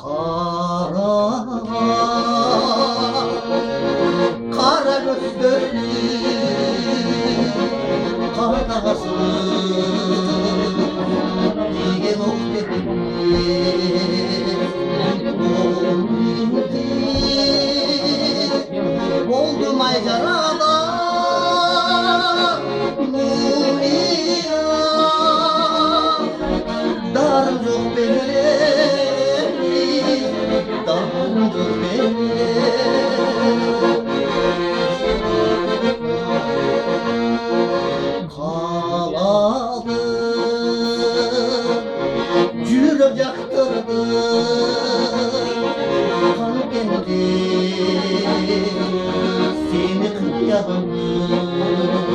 Kara, kara gözlü kadası diye oldum ay carada Nuriya darcuk beni darcuk beni kaladı yürek yaktırdı kan geldi seni kıyamadım